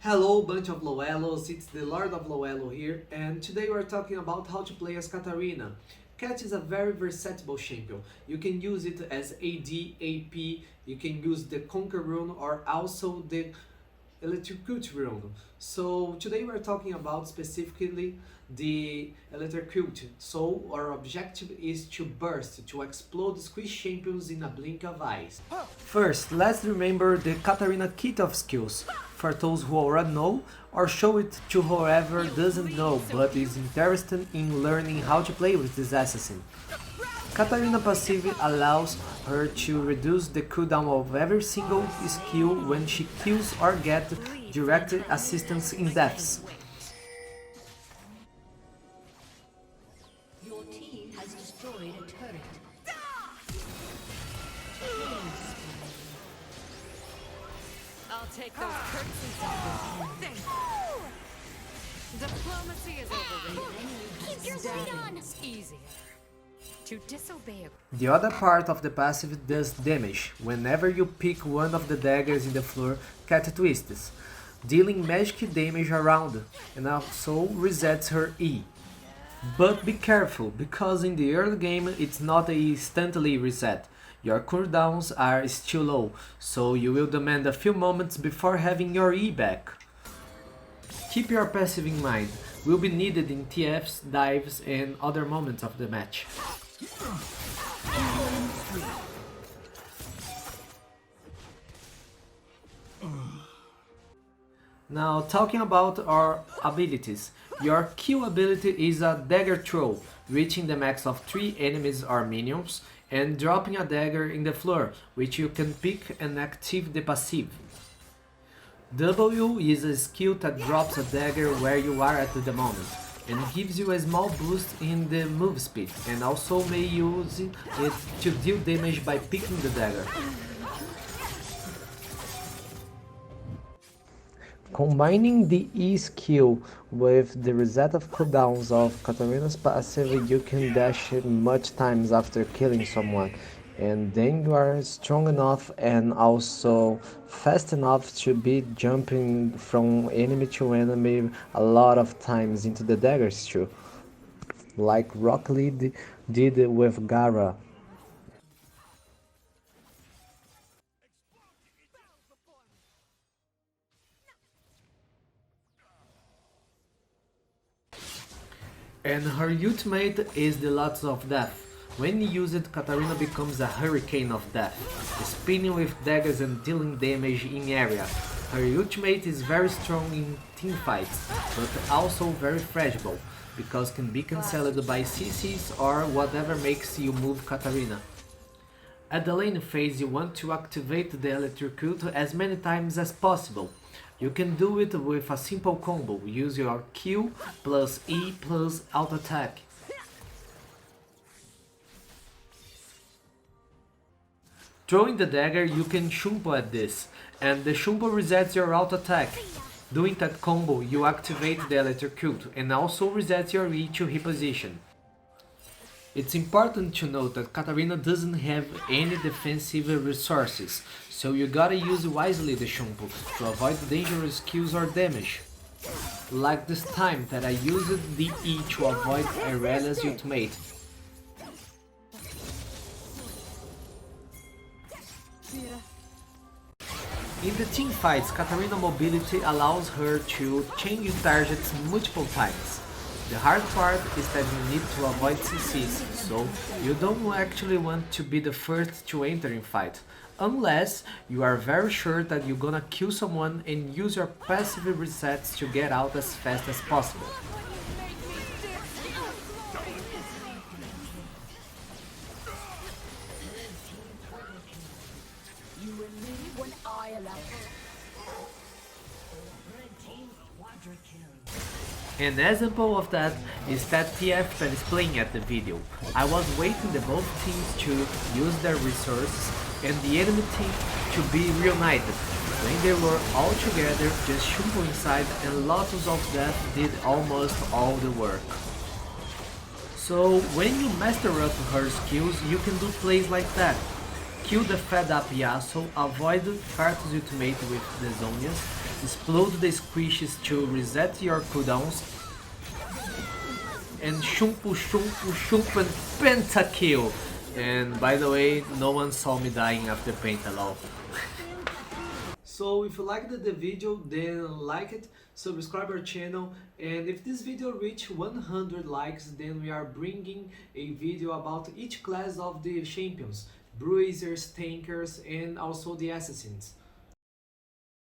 Hello bunch of Loelos, it's the Lord of Loelo here, and today we're talking about how to play as Katarina. Cat is a very versatile champion. You can use it as AD, AP, you can use the Conquer rune or also the Electrocute rune. So today we're talking about specifically the Electrocute. So our objective is to burst, to explode squish champions in a blink of eyes. First, let's remember the Katarina kit of skills, for those who already know, or show it to whoever doesn't know but is interested in learning how to play with this assassin. Katarina passive allows her to reduce the cooldown of every single skill when she kills or gets direct assistance in deaths. Your team has destroyed a turret. I'll take those curtains off. Diplomacy is overrated. Keep your light on! It's easier to disobey a The other part of the passive does damage whenever you pick one of the daggers in the floor Cat Twists, dealing magic damage around, and also resets her E. But be careful, because in the early game it's not a instantly reset. Your cooldowns are still low, so you will demand a few moments before having your E back. Keep your passive in mind, will be needed in TFs, dives and other moments of the match. Now talking about our abilities, your Q ability is a dagger throw, reaching the max of 3 enemies or minions and dropping a dagger in the floor, which you can pick and activate the passive. W is a skill that drops a dagger where you are at the moment and gives you a small boost in the move speed, and also may use it to deal damage by picking the dagger. Combining the E skill with the reset of cooldowns of Katarina's passive, you can dash much times after killing someone, and then you are strong enough and also fast enough to be jumping from enemy to enemy a lot of times into the daggers too, like Rock Lee did with Gara. And her ultimate is the Lots of Death. When used, Katarina becomes a hurricane of death, spinning with daggers and dealing damage in area. Her ultimate is very strong in teamfights, but also very fragile, because can be cancelled by CCs or whatever makes you move Katarina. At the lane phase, you want to activate the Electrocute as many times as possible. You can do it with a simple combo, use your Q plus E plus auto attack. Throwing the dagger, you can shumpo at this, and the shumpo resets your auto attack. Doing that combo, you activate the Electrocute and also resets your E to reposition. It's important to note that Katarina doesn't have any defensive resources, so you gotta use wisely the shumpo to avoid dangerous kills or damage. Like this time that I used the E to avoid Irelia's ultimate. In the team fights, Katarina mobility allows her to change targets multiple times. The hard part is that you need to avoid CCs, so you don't actually want to be the first to enter in fight, unless you are very sure that you're gonna kill someone and use your passive resets to get out as fast as possible. An example of that is that TF that is playing at the video. I was waiting the both teams to use their resources and the enemy team to be reunited. When they were all together, just shumpo inside and Lotus of Death did almost all the work. So when you master up her skills, you can do plays like that. Kill the fed up Yasuo, avoid Karthus ultimate with the Zonias, explode the squishes to reset your cooldowns, and shumpu shumpu shumpu and pentakill. And by the way, no one saw me dying after pentalol. So if you liked the video, then like it, subscribe our channel, and if this video reach 100 likes, then we are bringing a video about each class of the champions, bruisers, tankers, and also the assassins.